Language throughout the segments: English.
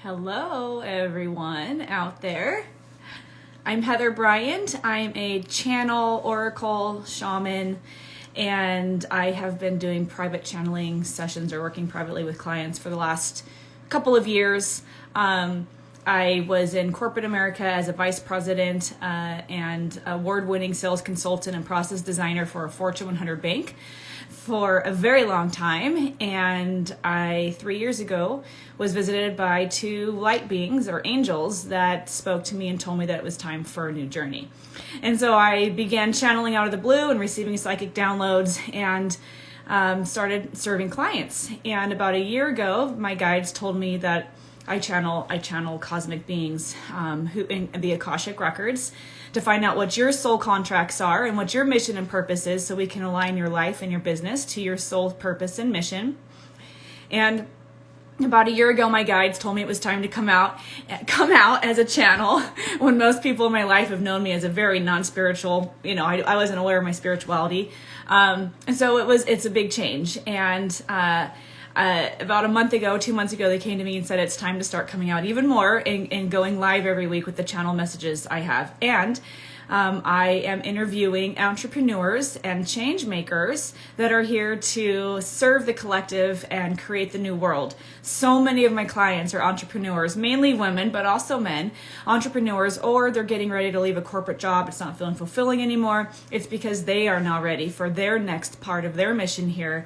Hello, everyone out there. I'm Heather Bryant. I'm a channel, oracle, shaman, and I have been doing private channeling sessions or working privately with clients for the last couple of years. I was in corporate America as a vice president and award-winning sales consultant and process designer for a Fortune 100 bank for a very long time. And I, 3 years ago, was visited by two light beings or angels that spoke to me and told me that it was time for a new journey. And so I began channeling out of the blue and receiving psychic downloads and started serving clients. And about a year ago, my guides told me that I channel cosmic beings who in the Akashic records to find out what your soul contracts are and what your mission and purpose is, so we can align your life and your business to your soul purpose and mission. And about a year ago, my guides told me it was time to come out as a channel, when most people in my life have known me as a very non-spiritual, I wasn't aware of my spirituality. And so it's a big change. And about a month ago, 2 months ago, they came to me and said it's time to start coming out even more and going live every week with the channel messages I have. And I am interviewing entrepreneurs and change makers that are here to serve the collective and create the new world. So many of my clients are entrepreneurs, mainly women, but also men, entrepreneurs, or they're getting ready to leave a corporate job. It's not feeling fulfilling anymore. It's because they are now ready for their next part of their mission here,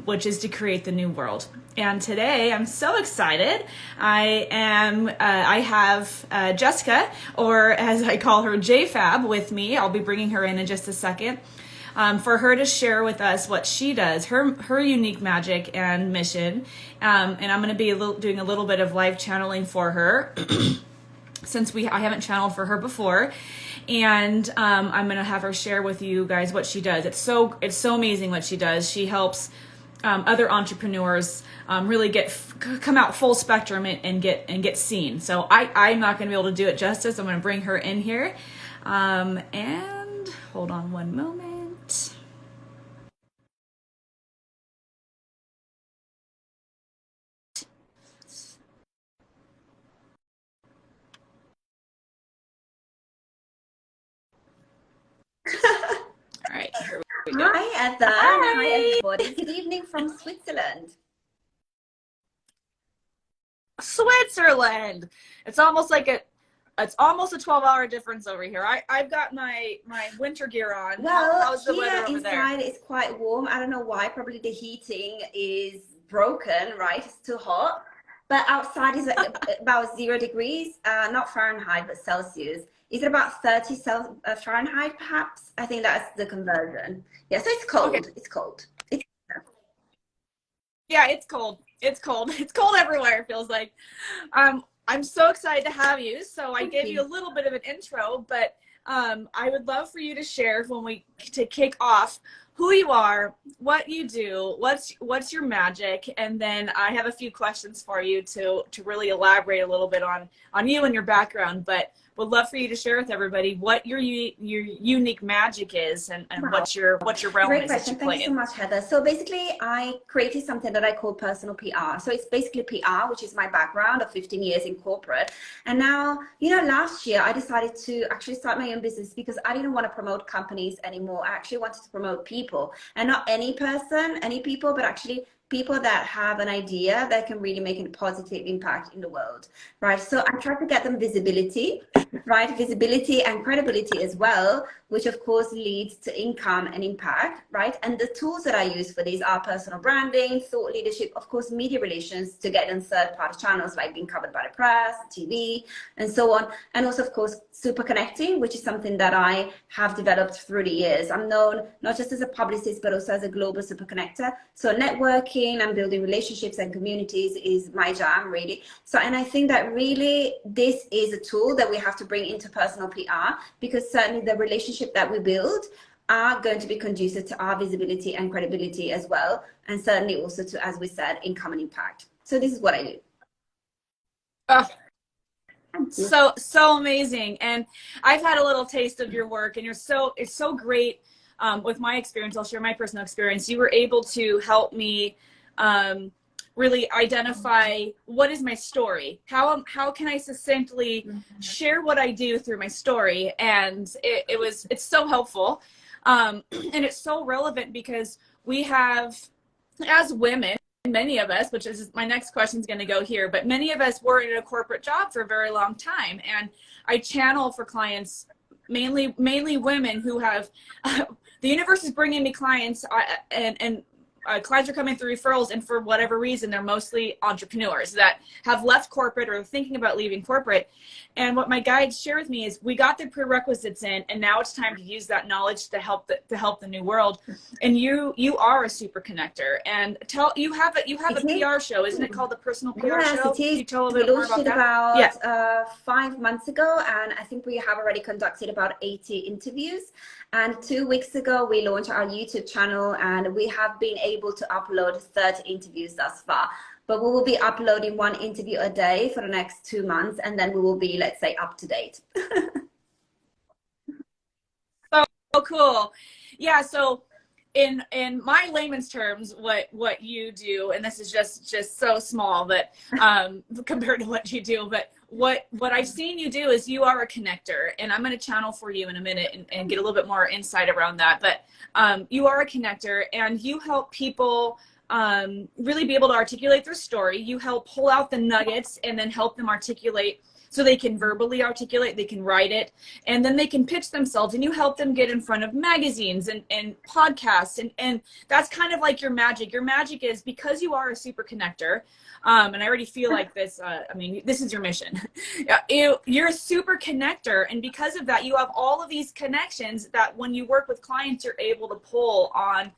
which is to create the new world. And today I'm so excited. I have Jessica, or as I call her, JFab, with me. I'll be bringing her in just a second for her to share with us what she does, her unique magic and mission. And I'm going to be doing a little bit of live channeling for her since I haven't channeled for her before. And I'm going to have her share with you guys what she does. It's so amazing what she does. She helps other entrepreneurs really come out full spectrum and get seen. So I'm not going to be able to do it justice. I'm going to bring her in here. And hold on one moment. All right, here we go. Hi, Heather. Hi, everybody. Good evening from Switzerland. Switzerland. It's almost a 12-hour difference over here. I've got my winter gear on. Well, how's the weather over there? Inside it's quite warm. I don't know why. Probably the heating is broken, right? It's too hot. But outside is about 0 degrees, not Fahrenheit, but Celsius. Is it about 30 Fahrenheit, perhaps? I think that's the conversion. Yeah, so it's cold. Okay. It's cold. Yeah, it's cold. It's cold. It's cold everywhere, it feels like. I'm so excited to have you. So I gave you a little bit of an intro, but I would love for you to share to kick off who you are, what you do, what's your magic, and then I have a few questions for you to really elaborate a little bit on you and your background. But would love for you to share with everybody what your unique magic is and wow. what your realm Great is. question. Thank you so much, Heather. So basically, I created something that I call personal PR. So it's basically PR, which is my background of 15 years in corporate. And now, last year I decided to actually start my own business because I didn't want to promote companies anymore. I actually wanted to promote people, and not any person, any people, but actually people that have an idea that can really make a positive impact in the world, right? So I try to get them visibility, right? Visibility and credibility as well, which of course leads to income and impact, right? And the tools that I use for these are personal branding, thought leadership, of course, media relations to get in third-party channels like being covered by the press, TV, and so on. And also, of course, super connecting, which is something that I have developed through the years. I'm known not just as a publicist, but also as a global super connector. So networking and building relationships and communities is my jam, really. So, and I think that really this is a tool that we have to bring into personal PR, because certainly the relationship that we build are going to be conducive to our visibility and credibility as well. And certainly also to, as we said, income and impact. So this is what I do. So amazing. And I've had a little taste of your work, and it's so great. With my experience, I'll share my personal experience. You were able to help me really identify what is my story, how can I succinctly share what I do through my story. And it's so helpful, and it's so relevant because we have, as women, many of us, which is my next question is going to go here, but many of us were in a corporate job for a very long time, and I channel for clients, mainly women who have the universe is bringing me clients, and clients are coming through referrals, and for whatever reason, they're mostly entrepreneurs that have left corporate or thinking about leaving corporate. And what my guides share with me is we got the prerequisites in, and now it's time to use that knowledge to help the new world. And you are a super connector. And you have a PR show, isn't it, called the Personal PR Show? Yes, it is. Can you tell a We little more launched it about that? about 5 months ago, and I think we have already conducted about 80 interviews. And 2 weeks ago, we launched our YouTube channel, and we have been able to upload 30 interviews thus far. But we will be uploading 1 interview a day for the next 2 months, and then we will be, let's say, up to date. So cool. Yeah, so in my layman's terms, what you do, and this is just so small, but compared to what you do, but what I've seen you do is you are a connector, and I'm going to channel for you in a minute and get a little bit more insight around that. But you are a connector, and you help people really be able to articulate their story. You help pull out the nuggets and then help them articulate, so they can verbally articulate, they can write it, and then they can pitch themselves, and you help them get in front of magazines and podcasts, and that's kind of like your magic. Your magic is, because you are a super connector, and I already feel like this, I mean, this is your mission. You're a super connector, and because of that, you have all of these connections that when you work with clients, you're able to pull on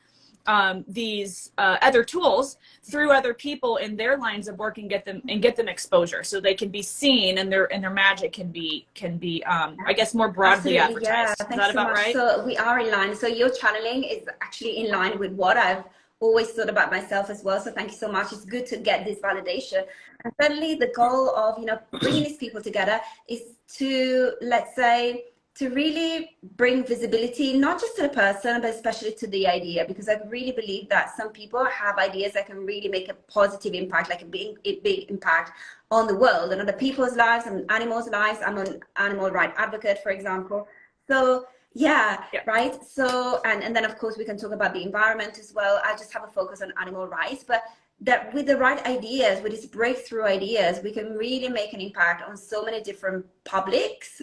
these other tools through other people in their lines of work and get them exposure, so they can be seen, and their magic can be I guess more broadly Absolutely, advertised. yeah. Is that about right? So we are in line. So your channeling is actually in line with what I've always thought about myself as well. So thank you so much. It's good to get this validation. And certainly the goal of, bringing these people together is to, let's say, to really bring visibility, not just to the person, but especially to the idea, because I really believe that some people have ideas that can really make a positive impact, like a big impact on the world and other people's lives and animals' lives. I'm an animal rights advocate, for example. So yeah, right. So, and then of course we can talk about the environment as well. I just have a focus on animal rights, but that with the right ideas, with these breakthrough ideas, we can really make an impact on so many different publics.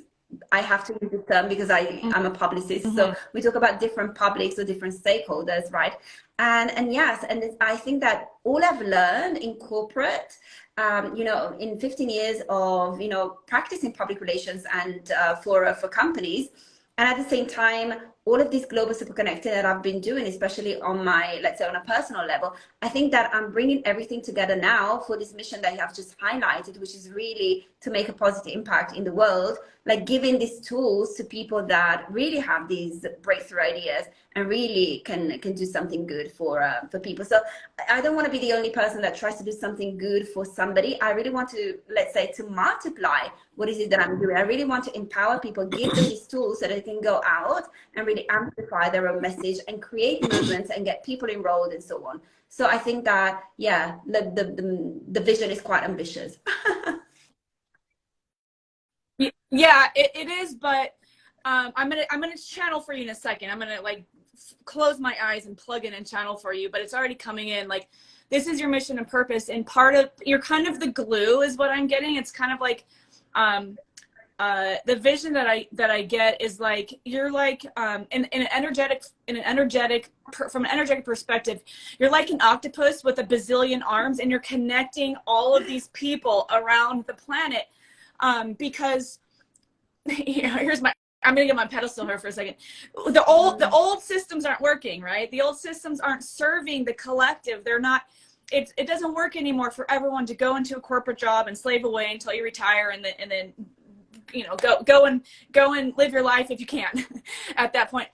I have to use the term because I'm a publicist. Mm-hmm. So we talk about different publics or different stakeholders, right? And yes, and I think that all I've learned in corporate, in 15 years of, practicing public relations and for companies, and at the same time, all of this global super connecting that I've been doing, especially on my, let's say on a personal level, I think that I'm bringing everything together now for this mission that you have just highlighted, which is really to make a positive impact in the world, like giving these tools to people that really have these breakthrough ideas and really can do something good for people. So I don't want to be the only person that tries to do something good for somebody. I really want to, let's say, to multiply what is it that I'm doing. I really want to empower people, give them these tools so they can go out and really amplify their own message and create movements and get people enrolled and so on. So I think that, yeah, the vision is quite ambitious. Yeah, it is, but I'm gonna channel for you in a second. I'm gonna close my eyes and plug in and channel for you, but it's already coming in. Like, this is your mission and purpose, and you're kind of the glue is what I'm getting. It's kind of like the vision that I get is like you're like from an energetic perspective, you're like an octopus with a bazillion arms, and you're connecting all of these people around the planet, because I'm gonna get my pedestal here for a second. The old systems aren't working, right? The old systems aren't serving the collective. They're not. It doesn't work anymore for everyone to go into a corporate job and slave away until you retire, and then go and live your life if you can at that point.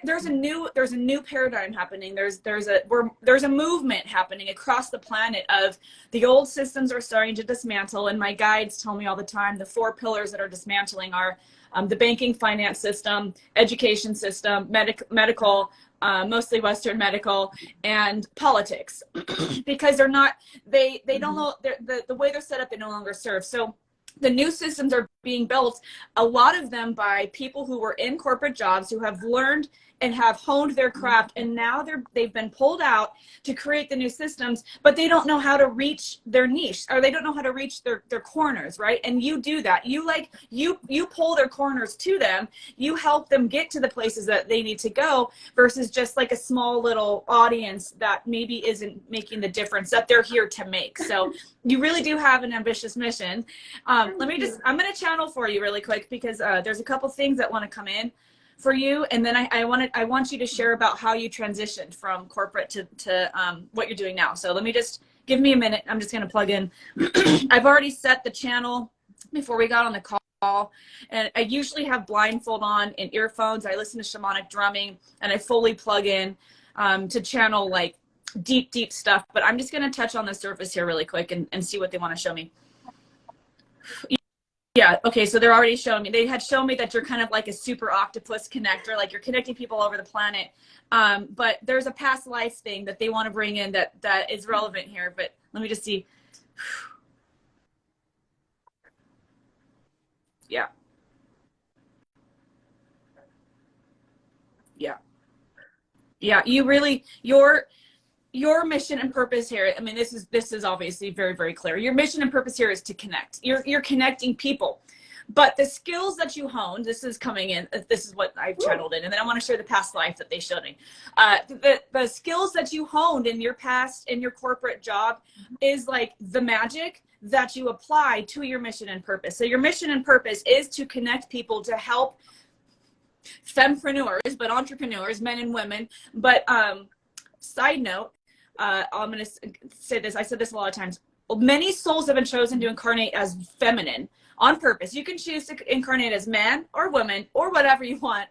there's a new paradigm happening. There's a movement happening across the planet of the old systems are starting to dismantle. And my guides tell me all the time, the 4 pillars that are dismantling are the banking finance system, education system, medical, mostly Western medical, and politics, because they don't know, the way they're set up, they no longer serve. So the new systems are being built, a lot of them by people who were in corporate jobs, who have learned and have honed their craft, and now they've been pulled out to create the new systems, but they don't know how to reach their niche, or they don't know how to reach their corners, right? And you do that. You pull their corners to them. You help them get to the places that they need to go, versus just like a small little audience that maybe isn't making the difference that they're here to make. So you really do have an ambitious mission. I'm going to channel for you really quick, because there's a couple things that want to come in for you, and then I want you to share about how you transitioned from corporate to what you're doing now. So give me a minute. I'm just going to plug in. I've already set the channel before we got on the call, and I usually have blindfold on and earphones. I listen to shamanic drumming, and I fully plug in to channel like deep stuff. But I'm just going to touch on the surface here really quick and see what they want to show me. Yeah, okay, so they're already showing me. They had shown me that you're kind of like a super octopus connector, like you're connecting people over the planet. But there's a past life thing that they want to bring in that is relevant here. But let me just see. Yeah. Yeah. Yeah, you really, your mission and purpose here, I mean, this is obviously very, very clear. Your mission and purpose here is to connect. You're connecting people. But the skills that you honed, this is coming in, this is what I've channeled in, and then I want to share the past life that they showed me. The skills that you honed in your past, in your corporate job, is like the magic that you apply to your mission and purpose. So your mission and purpose is to connect people, to help fempreneurs, but entrepreneurs, men and women. But side note, I'm going to say this. I said this a lot of times. Many souls have been chosen to incarnate as feminine on purpose. You can choose to incarnate as man or woman or whatever you want.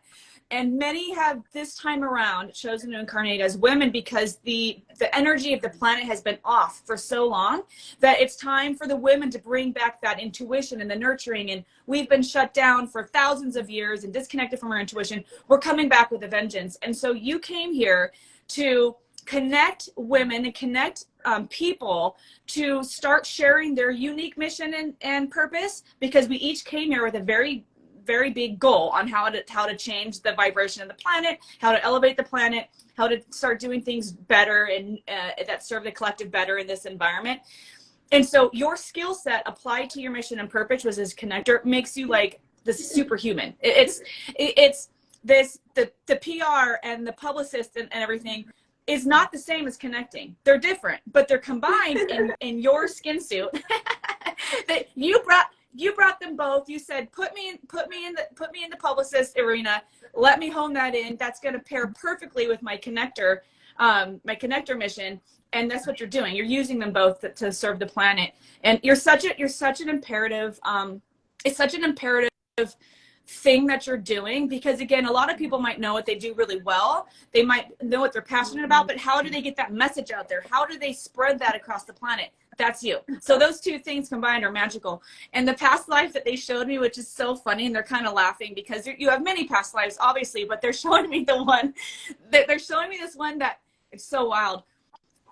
And many have this time around chosen to incarnate as women, because the energy of the planet has been off for so long that it's time for the women to bring back that intuition and the nurturing. And we've been shut down for thousands of years and disconnected from our intuition. We're coming back with a vengeance. And so you came here to connect women and connect people to start sharing their unique mission and purpose, because we each came here with a very, very big goal on how to change the vibration of the planet, how to elevate the planet, how to start doing things better and that serve the collective better in this environment. And so your skill set applied to your mission and purpose was as connector makes you like this superhuman. It's this, the PR and the publicist and everything is not the same as connecting. They're different, but they're combined in your skin suit. That you brought them both. You said, put me in the publicist arena. Let me hone that in. That's going to pair perfectly with my connector mission. And that's what you're doing. You're using them both to serve the planet. And you're such an imperative. It's such an imperative thing that you're doing, because again, a lot of people might know what they do really well. They might know what they're passionate about, but how do they get that message out there? How do they spread that across the planet? That's you. So those two things combined are magical. And the past life that they showed me, which is so funny, and they're kind of laughing because you have many past lives, obviously, but they're showing me they're showing me this one that it's so wild.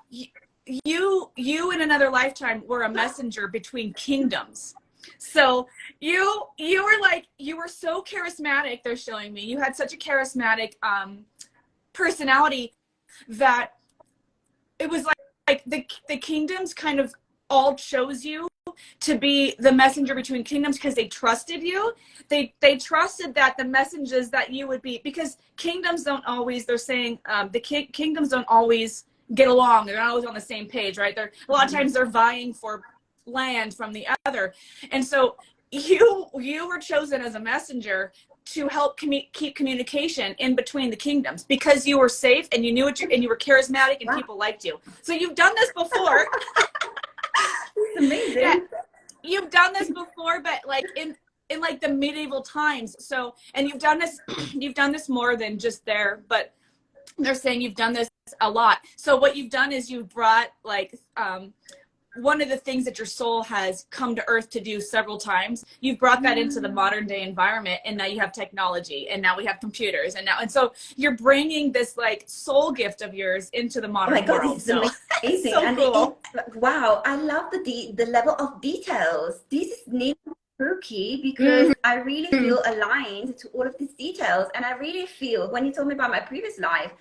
You in another lifetime were a messenger between kingdoms. So you were so charismatic, they're showing me. You had such a charismatic personality that it was like the kingdoms kind of all chose you to be the messenger between kingdoms, because they trusted you. They trusted that the messages that you would be, because kingdoms don't always, they're saying kingdoms don't always get along. They're not always on the same page, right? A lot of times they're vying for land from the other. And so you were chosen as a messenger to help keep communication in between the kingdoms, because you were safe and you knew it, and you were charismatic and people liked you. So you've done this before. It's amazing. Yeah, you've done this before, but like in in like the medieval times. So, and you've done this, you've done this more than just there, but they're saying you've done this a lot. So what you've done is you've brought like, one of the things that your soul has come to earth to do several times, you've brought that into the modern day environment, and now you have technology, and now we have computers, and so you're bringing this like soul gift of yours into the modern world. Oh my God, this is amazing. So and cool. wow, I love the level of details. This is nearly spooky because I really feel aligned to all of these details. And I really feel, when you told me about my previous life,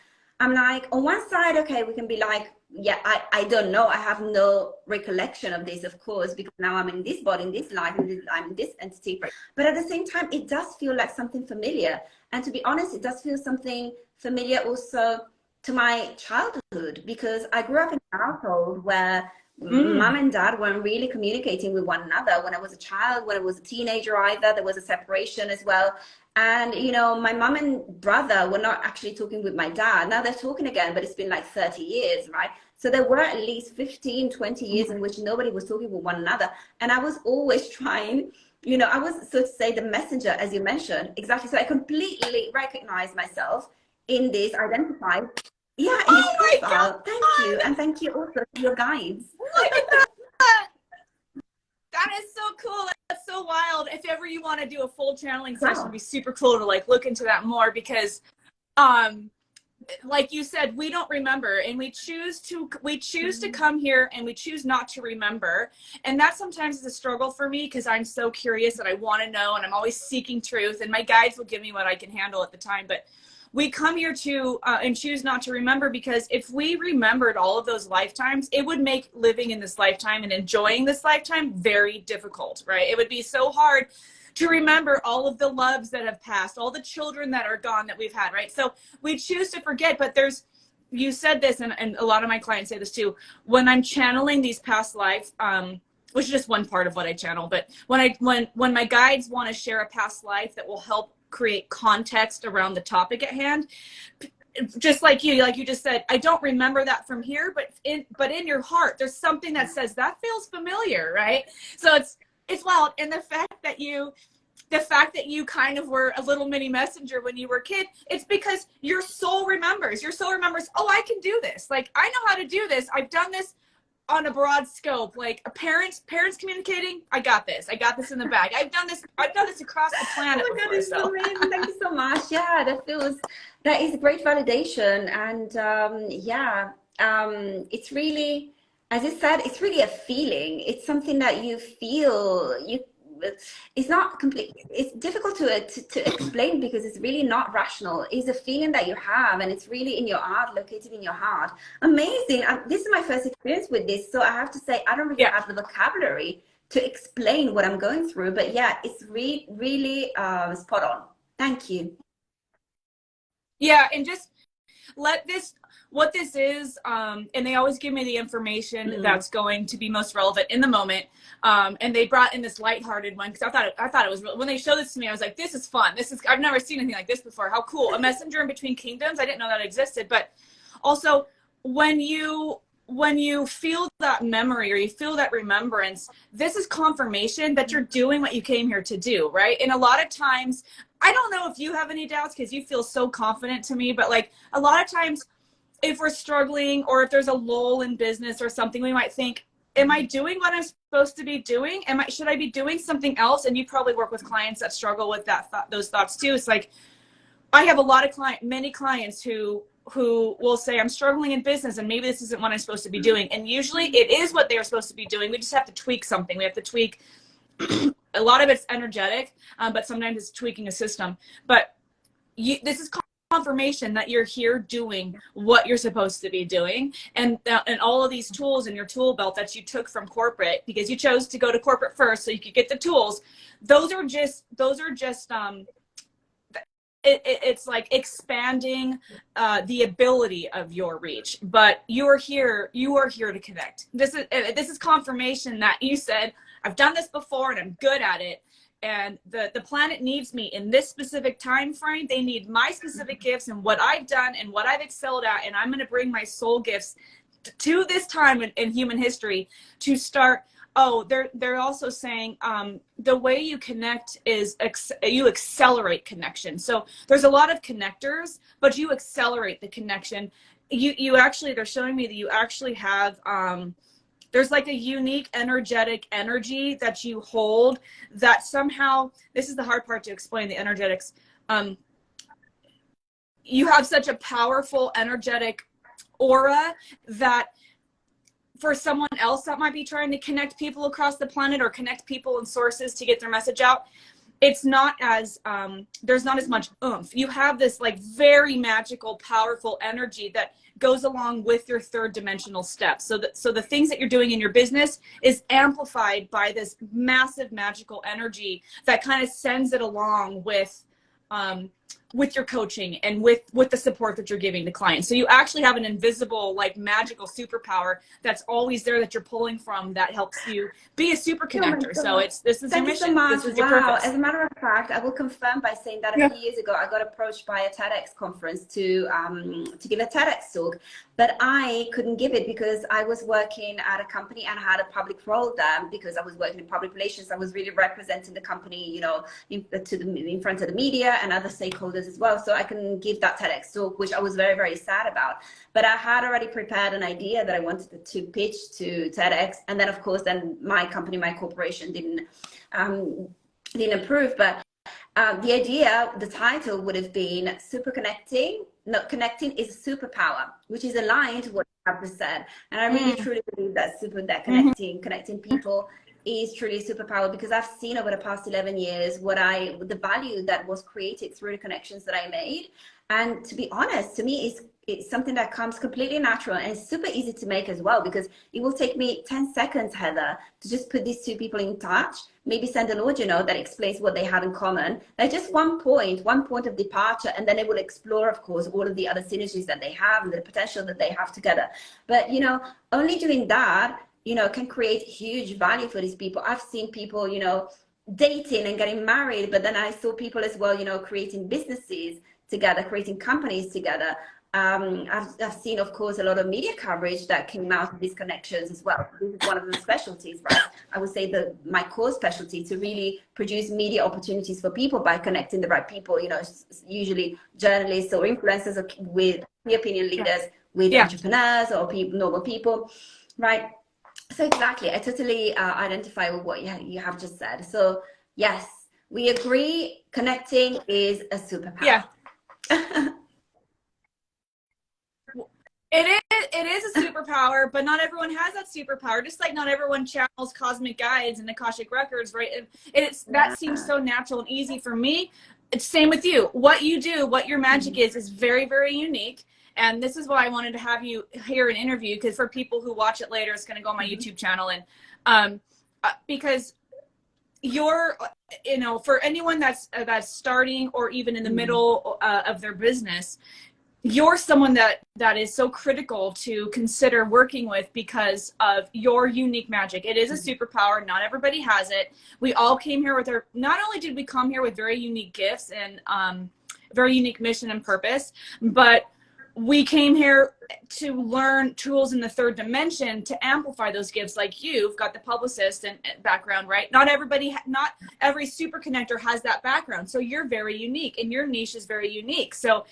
I'm like, on one side, okay, we can be like, yeah, I don't know. I have no recollection of this, of course, because now I'm in this body, in this life, and I'm in this entity. Right. But at the same time, it does feel like something familiar. And to be honest, it does feel something familiar also to my childhood, because I grew up in a household where mom and dad weren't really communicating with one another. When I was a child, when I was a teenager either, there was a separation as well. And, you know, my mom and brother were not actually talking with my dad. Now they're talking again, but it's been like 30 years, right? So there were at least 15, 20 years in which nobody was talking with one another. And I was always trying, you know, I was, so to say, the messenger, as you mentioned. Exactly. So I completely recognize myself in this, identified. Yeah, in this profile. Thank you. And thank you also to your guides. Look at that. That is so cool. That's so wild. If ever you want to do a full channeling session, it'd be super cool to like look into that more, because like you said, we don't remember, and we choose to come here, and we choose not to remember. And that sometimes is a struggle for me, because I'm so curious and I want to know, and I'm always seeking truth, and my guides will give me what I can handle at the time. But we come here to and choose not to remember, because if we remembered all of those lifetimes, it would make living in this lifetime and enjoying this lifetime very difficult, right? It would be so hard to remember all of the loves that have passed, all the children that are gone that we've had, right? So we choose to forget. But there's, you said this, and a lot of my clients say this too, when I'm channeling these past lives, which is just one part of what I channel, but when my guides want to share a past life that will help create context around the topic at hand, just like you just said, I don't remember that from here, but in your heart, there's something that says that feels familiar, right? So it's wild. And the fact that you kind of were a little mini messenger when you were a kid, it's because your soul remembers, oh, I can do this. Like, I know how to do this. I've done this on a broad scope, like parents communicating. I got this in the bag. I've done this across the planet. Oh my God, this is amazing. Thank you so much. Yeah, that is great validation. And it's really, as you said, it's really a feeling. It's something that you feel. It's not complete. It's difficult to explain, because it's really not rational. It's a feeling that you have, and it's really in your heart, located in your heart. Amazing. This is my first experience with this, so I have to say I don't really have the vocabulary to explain what I'm going through. But yeah, it's really spot on. Thank you. Yeah, and just what this is, and they always give me the information that's going to be most relevant in the moment. And they brought in this lighthearted one, because I thought it was real. When they showed this to me, I was like, this is fun. I've never seen anything like this before. How cool. A messenger in between kingdoms. I didn't know that existed. But also, when you feel that memory, or you feel that remembrance, this is confirmation that you're doing what you came here to do, right? And a lot of times, I don't know if you have any doubts, because you feel so confident to me, but like a lot of times, if we're struggling, or if there's a lull in business or something, we might think, am I doing what I'm supposed to be doing? Should I be doing something else? And you probably work with clients that struggle with those thoughts too. It's like, I have many clients who will say, I'm struggling in business, and maybe this isn't what I'm supposed to be doing. And usually it is what they're supposed to be doing. We just have to tweak something. We have to tweak. A lot of it's energetic, but sometimes it's tweaking a system. But this is confirmation that you're here doing what you're supposed to be doing, and all of these tools in your tool belt that you took from corporate, because you chose to go to corporate first so you could get the tools. Those are just it's like expanding the ability of your reach. But you are here to connect. This is confirmation that you said, I've done this before and I'm good at it. And the planet needs me in this specific time frame. They need my specific gifts and what I've done and what I've excelled at. And I'm going to bring my soul gifts to this time in human history to start oh, they're also saying the way you connect is you accelerate connection. So there's a lot of connectors, but you accelerate the connection. You actually, they're showing me that you actually have there's like a unique energetic energy that you hold that somehow, this is the hard part to explain, the energetics. You have such a powerful energetic aura that for someone else that might be trying to connect people across the planet or connect people and sources to get their message out, it's not as there's not as much oomph. You have this like very magical, powerful energy that goes along with your third dimensional steps. So the things that you're doing in your business is amplified by this massive magical energy that kind of sends it along with your coaching and with the support that you're giving to clients. So you actually have an invisible, like magical superpower that's always there that you're pulling from that helps you be a super connector. So this is your mission. This is your purpose. As a matter of fact, I will confirm by saying that a few years ago, I got approached by a TEDx conference to give a TEDx talk, but I couldn't give it because I was working at a company and I had a public role there because I was working in public relations. I was really representing the company, you know, in front of the media and other stakeholders as well. So I couldn't give that TEDx talk, which I was very, very sad about. But I had already prepared an idea that I wanted to pitch to TEDx. And then, of course, then my company, my corporation didn't approve. But the idea, the title would have been Super Connecting. No, connecting is a superpower, which is aligned to what you have said. And I really truly believe that connecting people is truly a superpower, because I've seen over the past 11 years the value that was created through the connections that I made. And to be honest, to me, it's something that comes completely natural and it's super easy to make as well, because it will take me 10 seconds, Heather, to just put these two people in touch, maybe send an audio note that explains what they have in common. Like just one point of departure, and then they will explore, of course, all of the other synergies that they have and the potential that they have together. But, you know, only doing that, you know, can create huge value for these people. I've seen people, you know, dating and getting married, but then I saw people as well, you know, creating businesses together, creating companies together. I've seen, of course, a lot of media coverage that came out of these connections as well. This is one of the specialties, right? I would say my core specialty, to really produce media opportunities for people by connecting the right people, you know, usually journalists or influencers with key opinion leaders, with entrepreneurs or normal people, right? So exactly, I totally identify with what you have just said. So yes, we agree, connecting is a superpower. Yeah. It is a superpower, but not everyone has that superpower. Just like not everyone channels cosmic guides and Akashic records, right? That seems so natural and easy for me. It's same with you. What you do, what your magic is very, very unique. And this is why I wanted to have you here an interview, because for people who watch it later, it's going to go on my YouTube channel. And because you're, you know, for anyone that's starting or even in the middle of their business, you're someone that is so critical to consider working with because of your unique magic. It is a superpower. Not everybody has it. We all came here with not only did we come here with very unique gifts and very unique mission and purpose, but we came here to learn tools in the third dimension to amplify those gifts. Like you've got the publicist and background, right? Not every super connector has that background. So you're very unique and your niche is very unique. So,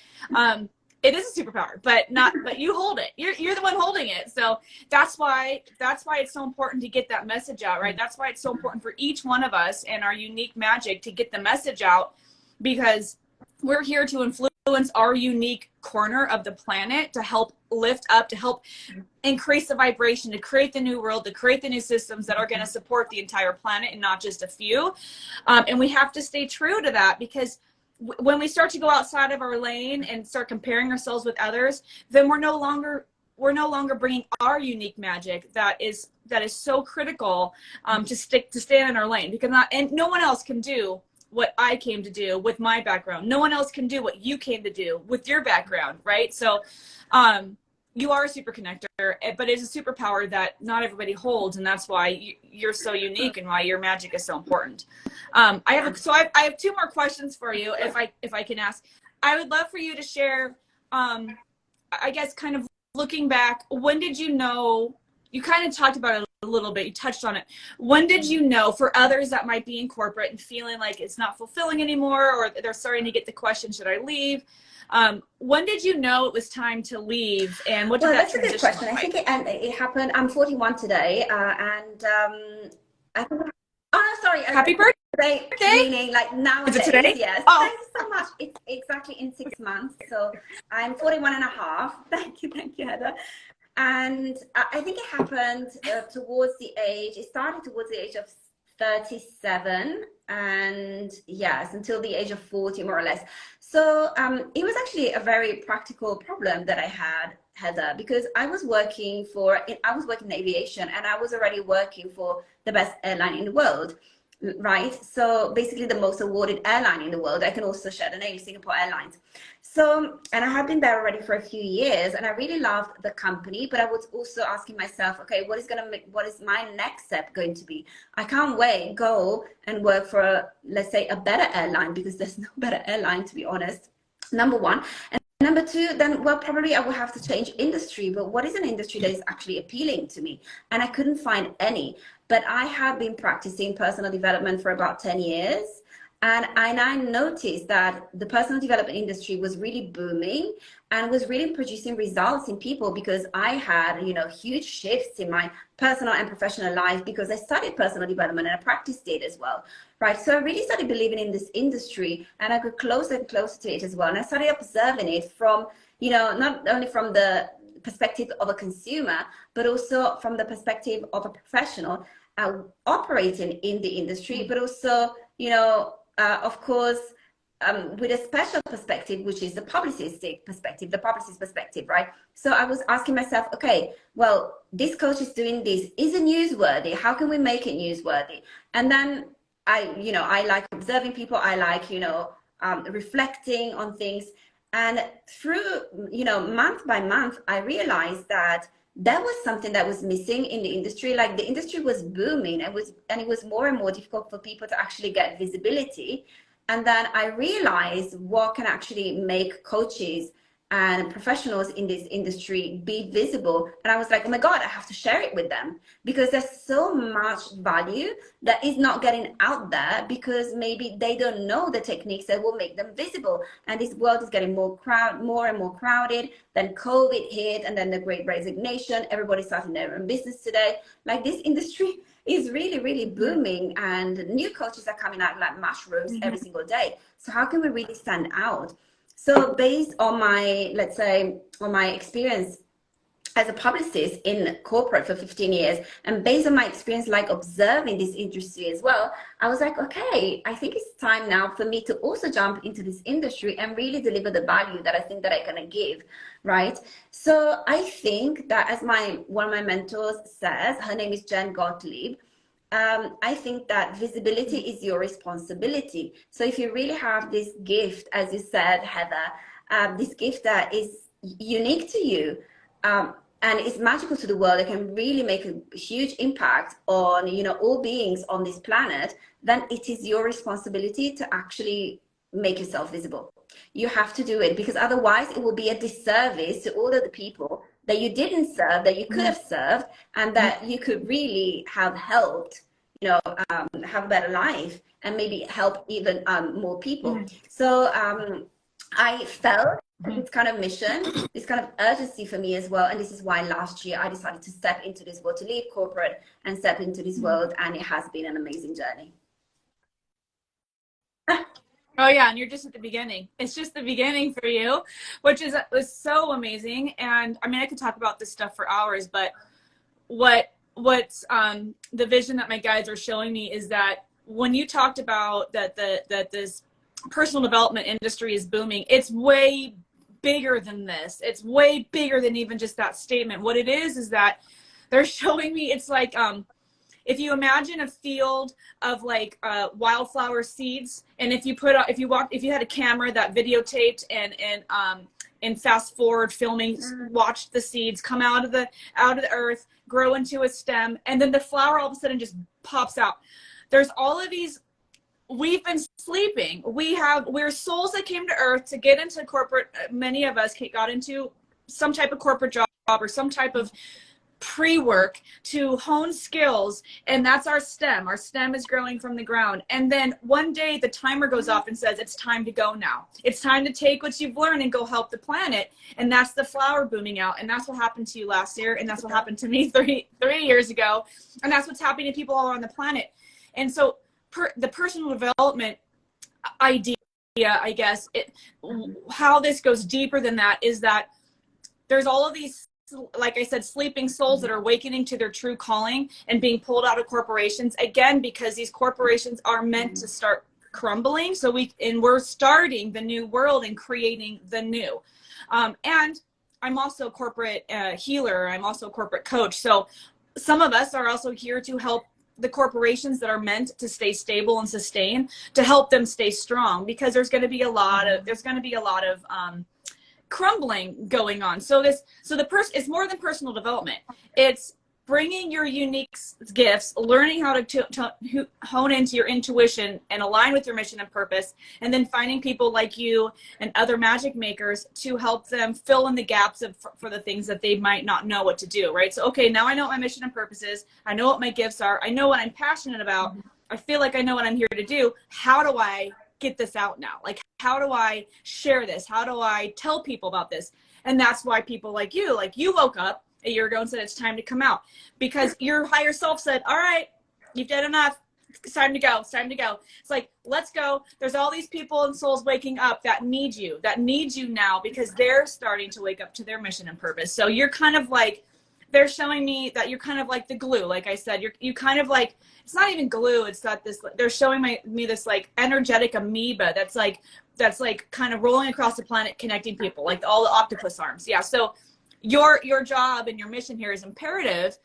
it is a superpower, but you hold it. You're the one holding it. So that's why it's so important to get that message out, right? That's why it's so important for each one of us and our unique magic to get the message out, because we're here to influence our unique corner of the planet, to help lift up, to help increase the vibration, to create the new world, to create the new systems that are going to support the entire planet and not just a few. And we have to stay true to that, because when we start to go outside of our lane and start comparing ourselves with others, then we're no longer bringing our unique magic that is so critical to stay in our lane, because no one else can do what I came to do with my background. No one else can do what you came to do with your background, right? So you are a super connector, but it's a superpower that not everybody holds, and that's why you're so unique and why your magic is so important. I have two more questions for you, if I can ask. I would love for you to share, I guess, kind of looking back, when did you know? You kind of talked about it a little bit, you touched on it. When did you know, for others that might be in corporate and feeling like it's not fulfilling anymore, or they're starting to get the question, should I leave? When did you know it was time to leave, and what did that transition look like? That's a good question. I think it happened. I'm 41 today, and I think. Oh no, sorry. Happy birthday! Meaning like nowadays. Is it today? Yes. Oh. Thank you so much. It's exactly in 6 months. So I'm 41 and a half. Thank you, Heather. And I think it happened towards the age. It started towards the age of 37, and yes, until the age of 40, more or less. So it was actually a very practical problem that I had, Heather, because I was working in aviation, and I was already working for the best airline in the world, right? So basically the most awarded airline in the world. I can also share the name, Singapore Airlines. So, and I had been there already for a few years, and I really loved the company, but I was also asking myself, okay, what is my next step going to be? I can't go and work for, let's say, a better airline, because there's no better airline, to be honest, number one. And number two, then, well, probably I will have to change industry, but what is an industry that is actually appealing to me? And I couldn't find any, but I have been practicing personal development for about 10 years. And I noticed that the personal development industry was really booming and was really producing results in people, because I had, huge shifts in my personal and professional life, because I studied personal development and I practiced it as well, right? So I really started believing in this industry, and I got closer and closer to it as well. And I started observing it from, not only from the perspective of a consumer, but also from the perspective of a professional operating in the industry, but also, of course, with a special perspective, which is the publicist perspective, right? So I was asking myself, okay, well, this coach is doing this. Is it newsworthy? How can we make it newsworthy? And then I like observing people. I like, reflecting on things. And through, month by month, I realized that there was something that was missing in the industry. Like, the industry was booming, and it was more and more difficult for people to actually get visibility. And then I realized what can actually make coaches and professionals in this industry be visible. And I was like, oh my God, I have to share it with them, because there's so much value that is not getting out there, because maybe they don't know the techniques that will make them visible. And this world is getting more and more crowded. Then COVID hit, and then the Great Resignation. Everybody's starting their own business today. Like, this industry is really, really booming, and new coaches are coming out like mushrooms every single day. So how can we really stand out? So based on my, let's say, on my experience as a publicist in corporate for 15 years, and based on my experience, like, observing this industry as well, I was like, okay, I think it's time now for me to also jump into this industry and really deliver the value that I think that I'm gonna give, right? So I think that, as one of my mentors says, her name is Jen Gottlieb, I think that visibility is your responsibility. So if you really have this gift, as you said, Heather, this gift that is unique to you, and it's magical to the world, it can really make a huge impact on, all beings on this planet, then it is your responsibility to actually make yourself visible. You have to do it, because otherwise it will be a disservice to all of the people that you didn't serve, that you could have served, and that you could really have helped, have a better life, and maybe help even more people. So I felt this kind of mission, this kind of urgency for me as well. And this is why last year I decided to step into this world, to leave corporate and step into this world. And it has been an amazing journey. Oh yeah, and you're just at the beginning. It's just the beginning for you, which was so amazing. And I mean, I could talk about this stuff for hours, but what's the vision that my guides are showing me is that when you talked about that this personal development industry is booming, it's way bigger than this. It's way bigger than even just that statement. What it is that they're showing me, it's like if you imagine a field of like wildflower seeds, and if you had a camera that videotaped and fast forward filming, watched the seeds come out of the earth, grow into a stem, and then the flower all of a sudden just pops out. There's all of these. We've been sleeping. We're souls that came to earth to get into corporate. Many of us got into some type of corporate job or some type of pre-work to hone skills, and that's our stem. Our stem is growing from the ground, and then one day the timer goes off and says it's time to go now. It's time to take what you've learned and go help the planet, and that's the flower booming out. And that's what happened to you last year, and that's what happened to me three years ago, and that's what's happening to people all around the planet. And so the personal development idea, I guess, how this goes deeper than that is that there's all of these, like I said, sleeping souls that are awakening to their true calling and being pulled out of corporations, again, because these corporations are meant to start crumbling. So we're starting the new world and creating the new. And I'm also a corporate healer. I'm also a corporate coach. So some of us are also here to help the corporations that are meant to stay stable and sustain, to help them stay strong, because there's going to be a lot of crumbling going on. So it's more than personal development. It's bringing your unique gifts, learning how to hone into your intuition and align with your mission and purpose, and then finding people like you and other magic makers to help them fill in the gaps for the things that they might not know what to do, right? So, okay, now I know what my mission and purpose is. I know what my gifts are. I know what I'm passionate about. I feel like I know what I'm here to do. How do I get this out now? Like, how do I share this? How do I tell people about this? And that's why people like you woke up a year ago and said it's time to come out, because your higher self said, all right, you've done enough. It's time to go. It's time to go. It's like, let's go. There's all these people and souls waking up that need you now, because they're starting to wake up to their mission and purpose. So you're kind of like, they're showing me that you're kind of like the glue. Like I said, you kind of like, it's not even glue. It's that they're showing me this like energetic amoeba that's like kind of rolling across the planet, connecting people, like all the octopus arms. Yeah. So your job and your mission here is imperative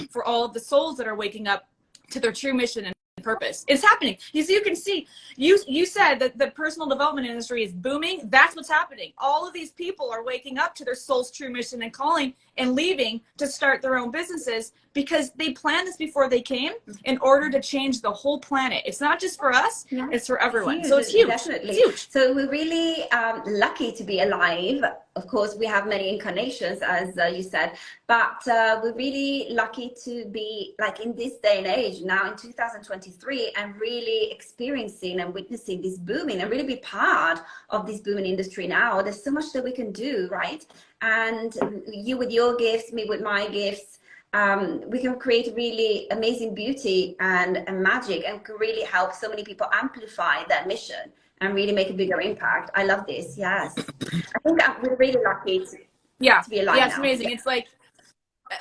for all of the souls that are waking up to their true mission and purpose. It's happening. You can see, you said that the personal development industry is booming. That's what's happening. All of these people are waking up to their soul's true mission and calling and leaving to start their own businesses, because they planned this before they came in order to change the whole planet. It's not just for us, it's for everyone. So it's huge. Definitely. It's huge. So we're really lucky to be alive. Of course, we have many incarnations, as you said, but we're really lucky to be like in this day and age now in 2023 and really experiencing and witnessing this booming and really be part of this booming industry now. There's so much that we can do, right? And you with your gifts, me with my gifts, we can create really amazing beauty and magic, and can really help so many people amplify their mission and really make a bigger impact. I love this. Yes, I think we're really lucky to be alive. Yeah, it's now. amazing. It's like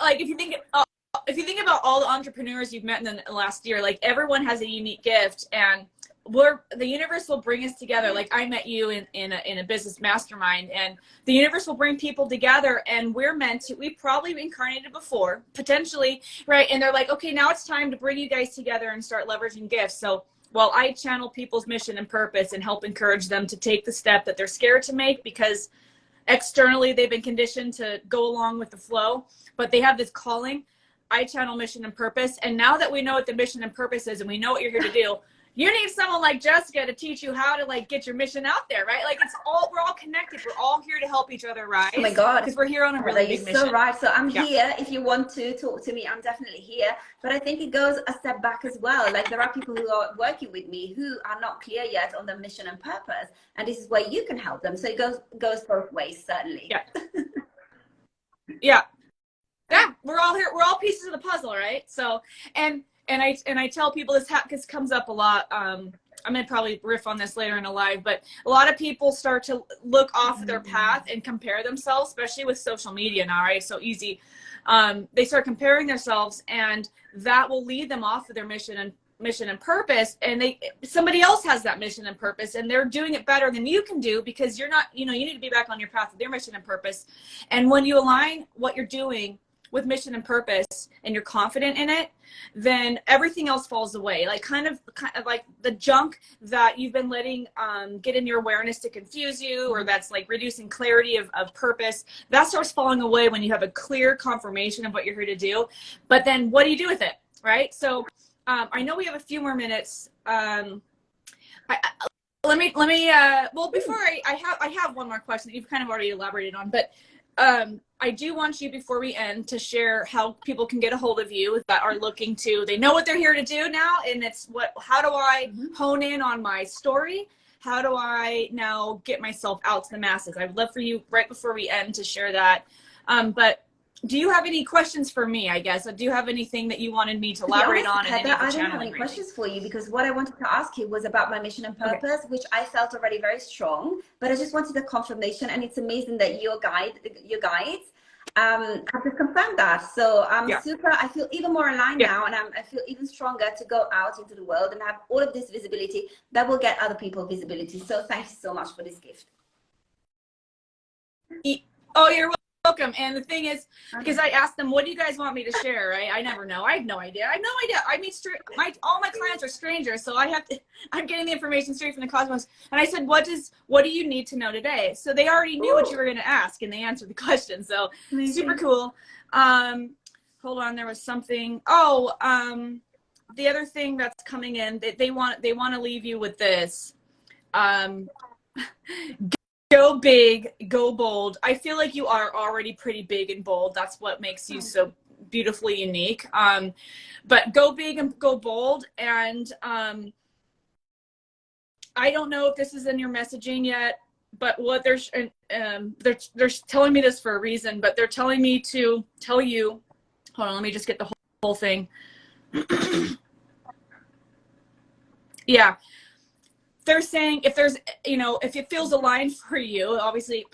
if you think about all the entrepreneurs you've met in the last year, like everyone has a unique gift, and the universe will bring us together. Like I met you in a business mastermind, and the universe will bring people together, and we probably incarnated before, potentially, right? And they're like, okay, now it's time to bring you guys together and start leveraging gifts. So while I channel people's mission and purpose and help encourage them to take the step that they're scared to make, because externally they've been conditioned to go along with the flow, but they have this calling, I channel mission and purpose. And now that we know what the mission and purpose is, and we know what you're here to do, you need someone like Jessica to teach you how to like get your mission out there, right? Like we're all connected. We're all here to help each other rise. Oh my God. Because we're here on a really big mission. So right. So I'm here. If you want to talk to me, I'm definitely here. But I think it goes a step back as well. Like there are people who are working with me who are not clear yet on their mission and purpose. And this is where you can help them. So it goes both ways, certainly. Yeah. Yeah. Yeah. We're all here. We're all pieces of the puzzle, right? So, and I tell people this comes up a lot. I'm going to probably riff on this later in a live, but a lot of people start to look off their path and compare themselves, especially with social media now, right? So easy. They start comparing themselves, and that will lead them off of their mission and purpose. And somebody else has that mission and purpose, and they're doing it better than you can do, because you're not, you need to be back on your path with their mission and purpose. And when you align what you're doing with mission and purpose and you're confident in it, then everything else falls away. Like kind of like the junk that you've been letting get in your awareness to confuse you, or that's like reducing clarity of purpose, that starts falling away when you have a clear confirmation of what you're here to do. But then what do you do with it, right? So I know we have a few more minutes. Well, before I have one more question that you've kind of already elaborated on, but I do want you, before we end, to share how people can get a hold of you that are looking to, they know what they're here to do now, and it's how do I hone in on my story? How do I now get myself out to the masses? I'd love for you, right before we end, to share that. But do you have any questions for me, I guess? Do you have anything that you wanted me to elaborate on in any of the I don't have channeling any questions for you, because what I wanted to ask you was about my mission and purpose, which I felt already very strong, but I just wanted a confirmation, and it's amazing that your guides have just confirmed that. So I'm super, I feel even more aligned now, and I feel even stronger to go out into the world and have all of this visibility that will get other people visibility. So thank you so much for this gift. Oh, you're welcome. And the thing is, because I asked them, what do you guys want me to share? Right? I never know. I have no idea. I have no idea. I mean, all my clients are strangers, so I'm getting the information straight from the cosmos. And I said, what do you need to know today? So they already knew what you were going to ask, and they answered the question. So super cool. Hold on, there was something. Oh, the other thing that's coming in, they want to leave you with this. Go big, go bold. I feel like you are already pretty big and bold. That's what makes you so beautifully unique. But go big and go bold. And I don't know if this is in your messaging yet, but what they're telling me this for a reason, but they're telling me to tell you, hold on, let me just get the whole thing. Yeah. They're saying if there's, if it feels aligned for you, obviously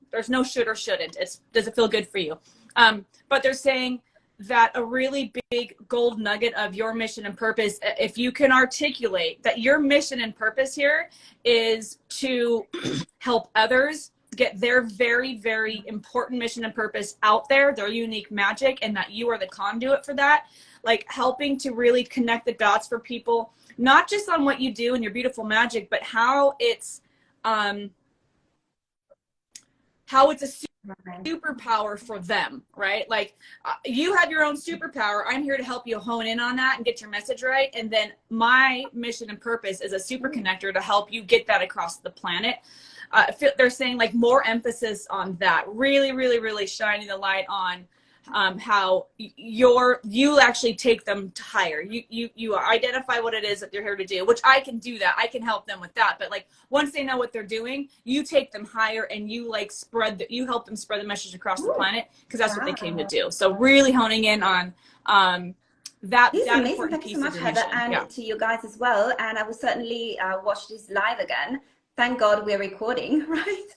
there's no should or shouldn't. Does it feel good for you? But they're saying that a really big gold nugget of your mission and purpose, if you can articulate that your mission and purpose here is to help others get their very, very important mission and purpose out there, their unique magic, and that you are the conduit for that, like helping to really connect the dots for people, not just on what you do and your beautiful magic, but how it's a superpower for them, right? Like you have your own superpower. I'm here to help you hone in on that and get your message right. And then my mission and purpose is a super connector to help you get that across the planet. They're saying like more emphasis on that, really, really, really shining the light on how you actually take them to higher. You identify what it is that they're here to do, which I can do that. I can help them with that. But like once they know what they're doing, you take them higher and you like you help them spread the message across the planet, because that's what they came to do. So really honing in on that. This is that amazing. Thank you so much, Heather, and to you guys as well. And I will certainly watch this live again. Thank God we're recording, right?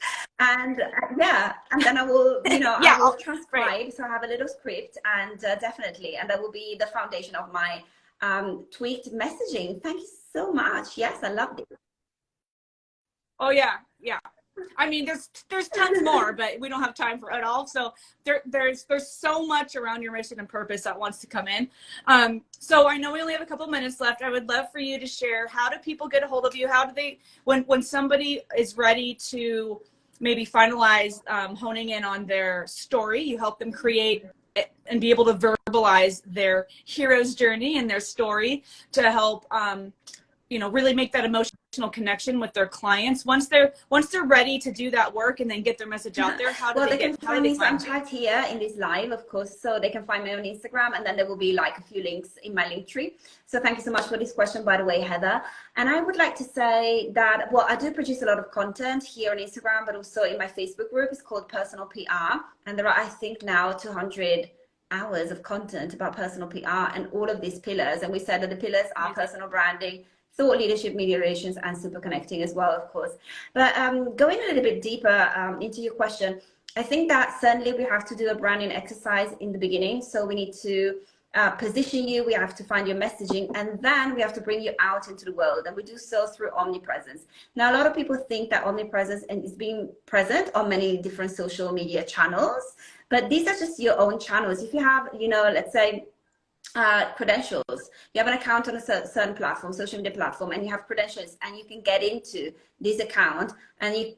And and then I will, I will transcribe. So I have a little script, and definitely, and that will be the foundation of my tweet messaging. Thank you so much. Yes, I love it. Oh yeah. I mean, there's tons more, but we don't have time for it all. So there's so much around your mission and purpose that wants to come in. So I know we only have a couple minutes left. I would love for you to share, how do people get a hold of you? How do they, when somebody is ready to maybe finalize honing in on their story, you help them create and be able to verbalize their hero's journey and their story to help really make that emotional connection with their clients. Once they're ready to do that work and then get their message out there, how do they get? Find me? So I'm tagged here in this live, of course, so they can find me on Instagram, and then there will be like a few links in my link tree. So thank you so much for this question, by the way, Heather. And I would like to say that, well, I do produce a lot of content here on Instagram, but also in my Facebook group. It's called Personal PR, and there are, I think, now 200 hours of content about personal PR and all of these pillars. And we said that the pillars are personal branding, thought leadership, media relations, and super connecting as well, of course. But going a little bit deeper into your question, I think that certainly we have to do a branding exercise in the beginning. So we need to position you, we have to find your messaging, and then we have to bring you out into the world. And we do so through omnipresence. Now, a lot of people think that omnipresence is being present on many different social media channels, but these are just your own channels. If you have, let's say, credentials, you have an account on a certain platform, social media platform, and you have credentials, and you can get into this account, and you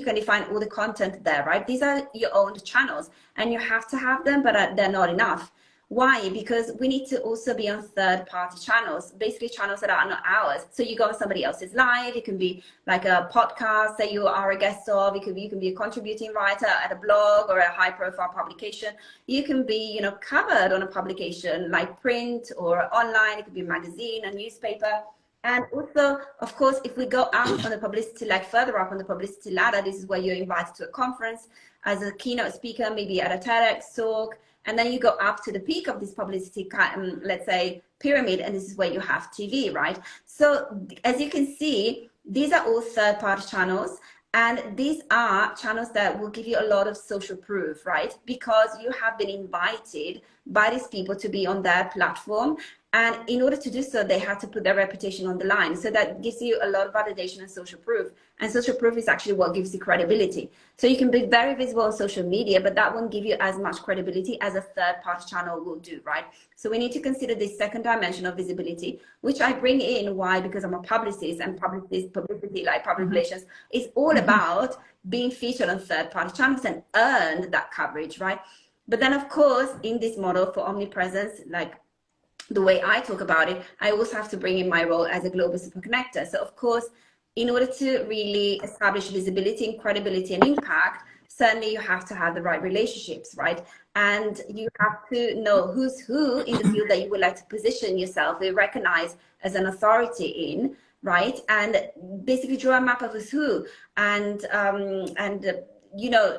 can define all the content there, right? These are your own channels, and you have to have them, but they're not enough. Why? Because we need to also be on third-party channels, basically channels that are not ours. So you go on somebody else's live. It can be like a podcast that you are a guest of. You can be a contributing writer at a blog or a high-profile publication. You can be, covered on a publication like print or online. It could be a magazine, a newspaper. And also, of course, if we go up on the publicity, like further up on the publicity ladder, this is where you're invited to a conference as a keynote speaker, maybe at a TEDx talk. And then you go up to the peak of this publicity, let's say, pyramid, and this is where you have TV, right? So as you can see, these are all third-party channels. And these are channels that will give you a lot of social proof, right? Because you have been invited by these people to be on their platform. And in order to do so, they have to put their reputation on the line. So that gives you a lot of validation and social proof. And social proof is actually what gives you credibility. So you can be very visible on social media, but that won't give you as much credibility as a third-party channel will do, right? So we need to consider this second dimension of visibility, which I bring in. Why? Because I'm a publicist, and publicity, like public relations, is all about being featured on third-party channels and earn that coverage, right? But then, of course, in this model for omnipresence, like the way I talk about it, I also have to bring in my role as a global super connector. So of course, in order to really establish visibility and credibility and impact, certainly you have to have the right relationships, right? And you have to know who's who in the field that you would like to position yourself, be recognized as an authority in, right? And basically draw a map of who's who. And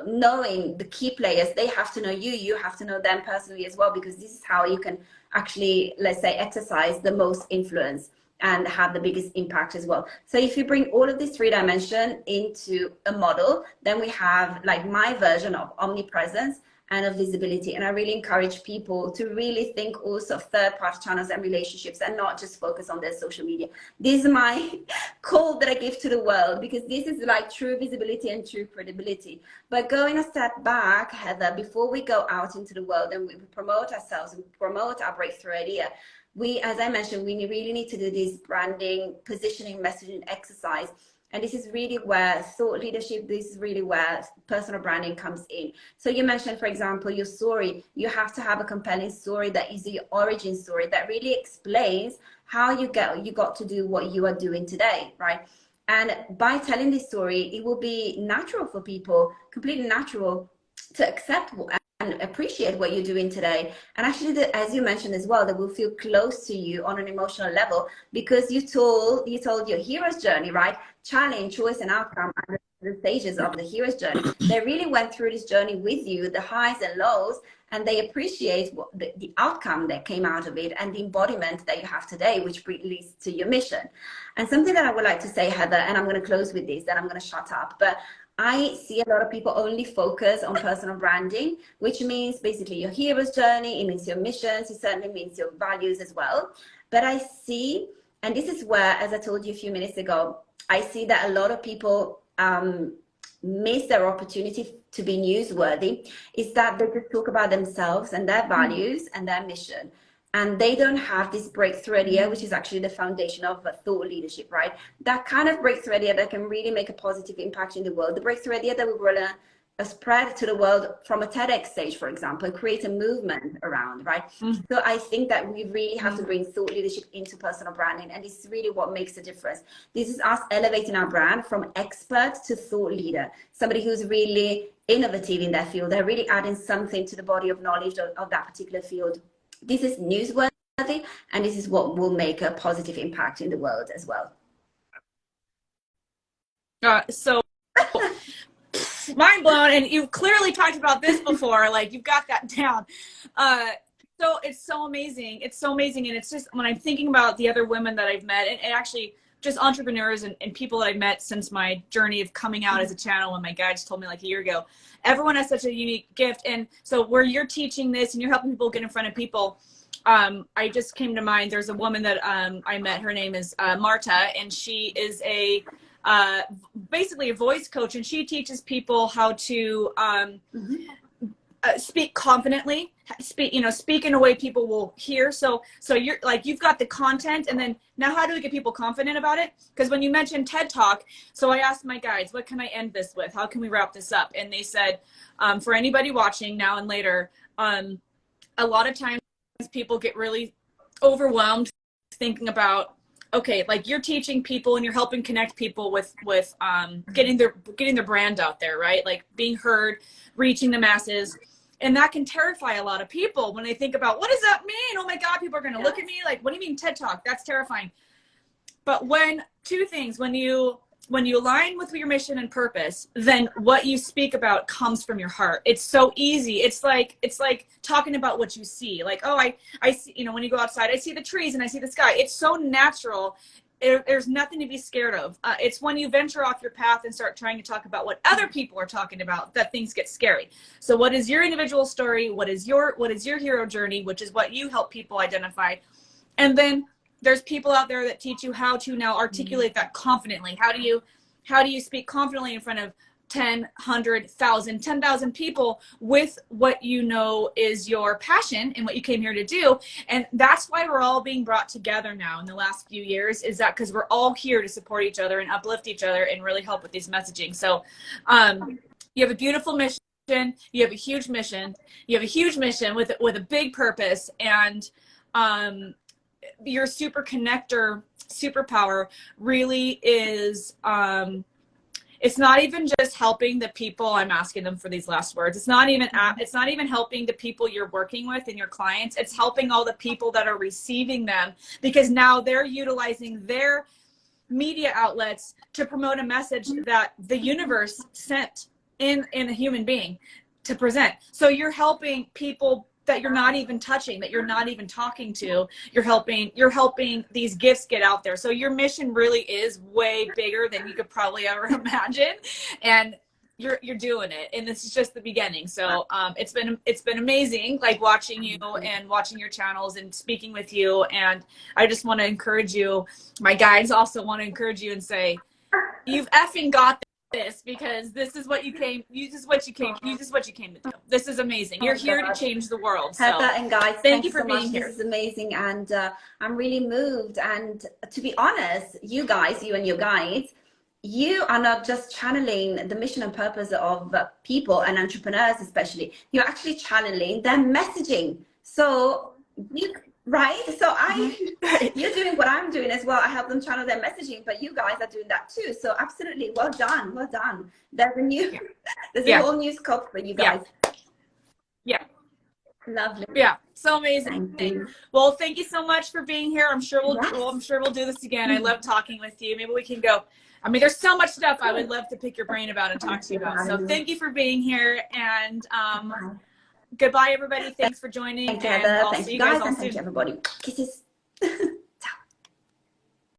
knowing the key players, they have to know you, you have to know them personally as well, because this is how you can actually, let's say, exercise the most influence and have the biggest impact as well. So if you bring all of these three dimensions into a model, then we have like my version of omnipresence and of visibility. And I really encourage people to really think also of third-party channels and relationships and not just focus on their social media. This is my call that I give to the world, because this is like true visibility and true credibility. But going a step back, Heather, before we go out into the world and we promote ourselves, we promote our breakthrough idea, as I mentioned, we really need to do this branding, positioning, messaging exercise. And this is really where thought leadership, this is really where personal branding comes in. So you mentioned, for example, your story. You have to have a compelling story that is your origin story that really explains how you got to do what you are doing today, right? And by telling this story, it will be natural for people, completely natural, to accept and appreciate what you're doing today. And actually, as you mentioned as well, that will feel close to you on an emotional level, because you told your hero's journey, right? Challenge, choice, and outcome are the stages of the hero's journey. They really went through this journey with you, the highs and lows, and they appreciate the outcome that came out of it and the embodiment that you have today, which leads to your mission. And something that I would like to say, Heather, and I'm going to close with this, then I'm going to shut up, but I see a lot of people only focus on personal branding, which means basically your hero's journey. It means your missions. It certainly means your values as well. But I see, and this is where, as I told you a few minutes ago, I see that a lot of people miss their opportunity to be newsworthy, is that they just talk about themselves and their values and their mission. And they don't have this breakthrough idea, which is actually the foundation of thought leadership, right? That kind of breakthrough idea that can really make a positive impact in the world. The breakthrough idea that we will spread to the world from a TEDx stage, for example, and create a movement around, right? So I think that we really have to bring thought leadership into personal branding. And this is really what makes a difference. This is us elevating our brand from expert to thought leader, somebody who's really innovative in their field. They're really adding something to the body of knowledge of that particular field. This is newsworthy, and this is what will make a positive impact in the world as well. So mind blown, and you've clearly talked about this before, like you've got that down. So it's so amazing. It's so amazing. And it's just, when I'm thinking about the other women that I've met, and actually just entrepreneurs and people that I've met since my journey of coming out as a channel, and my guides told me like a year ago, everyone has such a unique gift. And so where you're teaching this and you're helping people get in front of people, I just came to mind, there's a woman that I met, her name is Marta, and she is basically a voice coach, and she teaches people how to speak confidently, speak in a way people will hear. So you're like, you've got the content, and then now how do we get people confident about it? Because when you mentioned TED Talk, so I asked my guides, what can I end this with? How can we wrap this up? And they said, for anybody watching now and later, a lot of times people get really overwhelmed thinking about, okay, like you're teaching people and you're helping connect people with getting their brand out there, right? Like being heard, reaching the masses. And that can terrify a lot of people when they think about, what does that mean? Oh my God, people are going to look at me like, what do you mean TED Talk? That's terrifying. But two things, when you align with your mission and purpose, then what you speak about comes from your heart. It's so easy. It's like talking about what you see. Like, oh, I see, you know, when you go outside, I see the trees and I see the sky. It's so natural. There's nothing to be scared of. It's when you venture off your path and start trying to talk about what other people are talking about that things get scary. So what is your individual story? What is your hero journey, which is what you help people identify? And then there's people out there that teach you how to now articulate that confidently. How do you speak confidently in front of 10, 100, 1,000, 10,000 people with what you know is your passion and what you came here to do? And that's why we're all being brought together now in the last few years, is that because we're all here to support each other and uplift each other and really help with these messaging. So you have a beautiful mission. You have a huge mission. You have a huge mission with a big purpose. And your super connector superpower really is it's not even just helping the people. I'm asking them for these last words. It's not even helping the people you're working with and your clients. It's helping all the people that are receiving them, because now they're utilizing their media outlets to promote a message that the universe sent in a human being to present. So you're helping people that you're not even touching, that you're not even talking to. You're helping these gifts get out there. So your mission really is way bigger than you could probably ever imagine. And you're doing it. And this is just the beginning. So it's been amazing, like watching you and watching your channels and speaking with you. And I just want to encourage you. My guides also want to encourage you and say, you've effing got this, because this is what you came to do. This is amazing. You're here to change the world. So Heather and guys, thank you for so being much. here. This is amazing, and I'm really moved. And to be honest, you and your guides, you are not just channeling the mission and purpose of people and entrepreneurs, especially. You're actually channeling their messaging. So right? So you're doing what I'm doing as well. I help them channel their messaging, but you guys are doing that too. So absolutely, well done. There's a whole new scope for you guys. Yeah. Lovely. Yeah. So amazing. Well, thank you so much for being here. I'm sure we'll do this again. I love talking with you. Maybe we can go. I mean, there's so much stuff I would love to pick your brain about and talk to you about. So thank you for being here, and goodbye, everybody. Thanks for joining. Thank you, Heather. I'll Thank see you you guys guys, all and soon. thank you, everybody. Kisses.